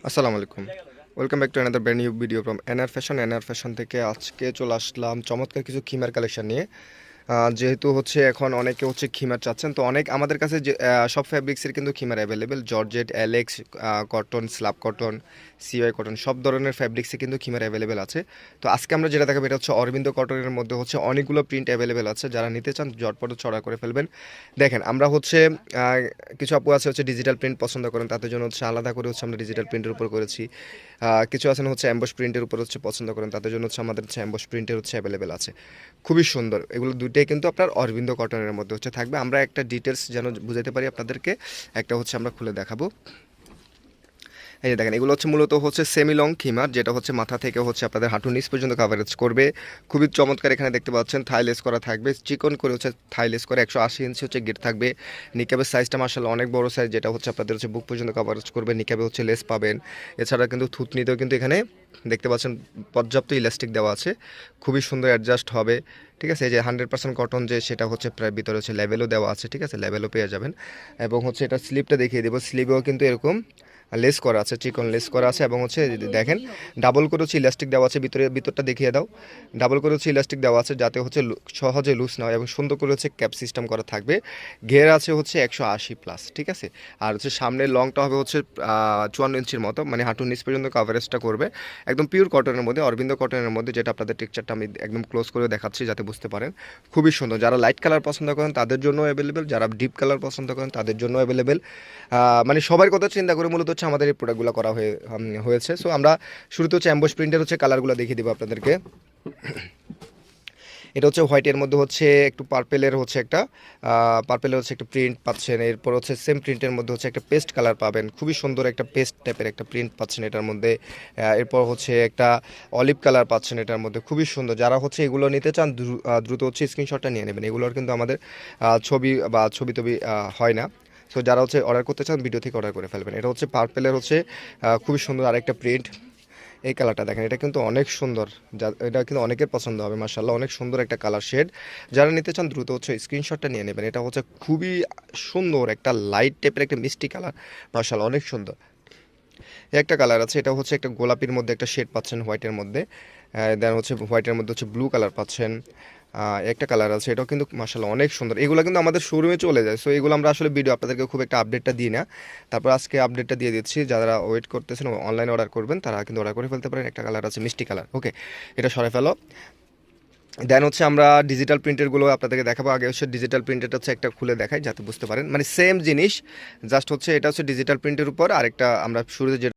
আসসালামু আলাইকুম। Welcome back to another brand new video from NR fashion. NR fashion থেকে আজকে চলে আসলাম চমৎকার কিছু খিমার কালেকশন নিয়ে। যেহেতু হচ্ছে এখন অনেকে হচ্ছে খিমার চাচ্ছেন, তো অনেক আমাদের কাছে যে সব ফ্যাব্রিক্সের কিন্তু খিমার অ্যাভেলেবেল। জর্জেট, অ্যালেক্স, cotton, slub cotton, CY cotton, সব ধরনের ফ্যাব্রিক্সে কিন্তু খিমার অ্যাভেলেবেল আছে। তো আজকে আমরা যেটা দেখাবো এটা হচ্ছে অরবিন্দ কটনের মধ্যে হচ্ছে অনেকগুলো প্রিন্ট অ্যাভেলেবেল আছে। যারা নিতে চান ঝটপট চড়া করে ফেলবেন। দেখেন আমরা হচ্ছে কিছু আপু আছে হচ্ছে ডিজিটাল প্রিন্ট পছন্দ করেন, তাদের জন্য হচ্ছে আলাদা করে হচ্ছে আমরা ডিজিটাল প্রিন্টের উপর করেছি। কিছু আছেন হচ্ছে অ্যাম্বস প্রিন্টের উপর হচ্ছে পছন্দ করেন, তাদের জন্য হচ্ছে আমাদের হচ্ছে অ্যাম্বস প্রিন্টের হচ্ছে অ্যাভেলেবেল আছে। খুবই সুন্দর, এগুলো দুইটাই কিন্তু আপনার অরবিন্দ কটনের মধ্যে হচ্ছে থাকবে। আমরা একটা ডিটেলস যেন বুঝাতে পারি আপনাদেরকে, একটা হচ্ছে আমরা খুলে দেখাবো। এই যে দেখেন, এগুলো হচ্ছে মূলত হচ্ছে সেমি লং খিমার, যেটা হচ্ছে মাথা থেকে হচ্ছে আপনাদের হাঁটুর নিচ পর্যন্ত কাভারেজ করবে। খুবই চমৎকার, এখানে দেখতে পাচ্ছেন থাইলেস করা থাকবে, চিকন করে হচ্ছে থাইলেস করে 180 ইঞ্চি হচ্ছে গেট থাকবে। নিকাবের সাইজটা মার্শাল্লাহ অনেক বড় সাইজ, যেটা হচ্ছে আপনাদের হচ্ছে বুক পর্যন্ত কাভারেজ করবে। নিকাবে হচ্ছে লেস পাবেন, এছাড়া কিন্তু থুতনিতেও কিন্তু এখানে দেখতে পাচ্ছেন পর্যাপ্ত ইলাস্টিক দেওয়া আছে, খুবই সুন্দর অ্যাডজাস্ট হবে। ঠিক আছে, এই যে 100% কটন, যে সেটা হচ্ছে প্রায় ভিতরে হচ্ছে লেভেলও দেওয়া আছে। ঠিক আছে, লেভেলও পেয়ে যাবেন। এবং হচ্ছে এটা স্লিপটা দেখিয়ে দেবো, স্লিপেও কিন্তু এরকম লেস করা আছে, চিকন লেস করা আছে। এবং হচ্ছে দেখেন ডাবল করে হচ্ছে ইলাস্টিক দেওয়া আছে, ভিতরটা দেখিয়ে দাও। ডাবল করে হচ্ছে ইলাস্টিক দেওয়া আছে যাতে হচ্ছে সহজে লুজ না হয়, এবং সুন্দর করে হচ্ছে ক্যাপ সিস্টেম করা থাকবে। ঘের আছে হচ্ছে 180+, ঠিক আছে। আর হচ্ছে সামনের লংটা হবে হচ্ছে 54 ইঞ্চির মতো, মানে হাঁটুর নিচ পর্যন্ত কাভারেজটা করবে। একদম পিওর কটনের মধ্যে, অরবিন্দ কটনের মধ্যে, যেটা আপনাদের টেক্সচারটা আমি একদম ক্লোজ করে দেখাচ্ছি যাতে বুঝতে পারেন। খুবই সুন্দর, যারা লাইট কালার পছন্দ করেন তাদের জন্য অ্যাভেলেবেল, যারা ডিপ কালার পছন্দ করেন তাদের জন্য অ্যাভেলেবেল। মানে সবার কথা চিন্তা করে মূলত হচ্ছে আমাদের এই প্রোডাক্টগুলো করা হয়েছে। সো আমরা শুরুতে হচ্ছে অ্যাম্বস প্রিন্টের হচ্ছে কালারগুলো দেখিয়ে দেবো আপনাদেরকে। এটা হচ্ছে হোয়াইটের মধ্যে হচ্ছে একটু পার্পেলের হচ্ছে একটা প্রিন্ট পাচ্ছেন। এরপর হচ্ছে সেম প্রিন্টের মধ্যে হচ্ছে একটা পেস্ট কালার পাবেন, খুবই সুন্দর একটা পেস্ট টাইপের একটা প্রিন্ট পাচ্ছেন এটার মধ্যে। এরপর হচ্ছে একটা অলিভ কালার পাচ্ছেন এটার মধ্যে, খুবই সুন্দর। যারা হচ্ছে এগুলো নিতে চান দ্রুত হচ্ছে স্ক্রিনশটটা নিয়ে নেবেন। এগুলোর কিন্তু আমাদের ছবি টবি হয় না। সো যারা হচ্ছে অর্ডার করতে চান ভিডিও থেকে অর্ডার করে ফেলবেন। এটা হচ্ছে পার্পেলের হচ্ছে খুবই সুন্দর আরেকটা প্রিন্ট। এই কালারটা দেখেন, এটা কিন্তু অনেক সুন্দর, এটা কিন্তু অনেকের পছন্দ হবে মাশাআল্লাহ, অনেক সুন্দর একটা কালার শেড। যারা নিতে চান দ্রুত হচ্ছে স্ক্রিনশটটা নিয়ে নেবেন। এটা হচ্ছে খুবই সুন্দর একটা লাইট টাইপের একটা মিষ্টি কালার, মাশাআল্লাহ অনেক সুন্দর। একটা কালার আছে, এটা হচ্ছে একটা গোলাপির মধ্যে একটা শেড পাচ্ছেন হোয়াইটের মধ্যে। দেন হচ্ছে হোয়াইটের মধ্যে হচ্ছে ব্লু কালার পাচ্ছেন। একটা কালার আছে, এটাও কিন্তু মাশাআল্লাহ অনেক সুন্দর। এগুলো কিন্তু আমাদের শোরুমে চলে যায়, সো এগুলো আমরা আসলে ভিডিও আপনাদেরকে খুব একটা আপডেটটা দিই না। তারপর আজকে আপডেটটা দিয়ে দিচ্ছি, যারা ওয়েট করতেছেন অনলাইনে অর্ডার করবেন তারা কিন্তু অর্ডার করে ফেলতে পারেন। একটা কালার আছে মিষ্টি কালার, ওকে, এটা সরে ফেলো। দেন হচ্ছে আমরা ডিজিটাল প্রিন্টেরগুলো আপনাদেরকে দেখাবো। আগে হচ্ছে ডিজিটাল প্রিন্টেড হচ্ছে একটা খুলে দেখাই যাতে বুঝতে পারেন, মানে সেম জিনিস, জাস্ট হচ্ছে এটা হচ্ছে ডিজিটাল প্রিন্টের উপর আরেকটা আমরা শুরুতে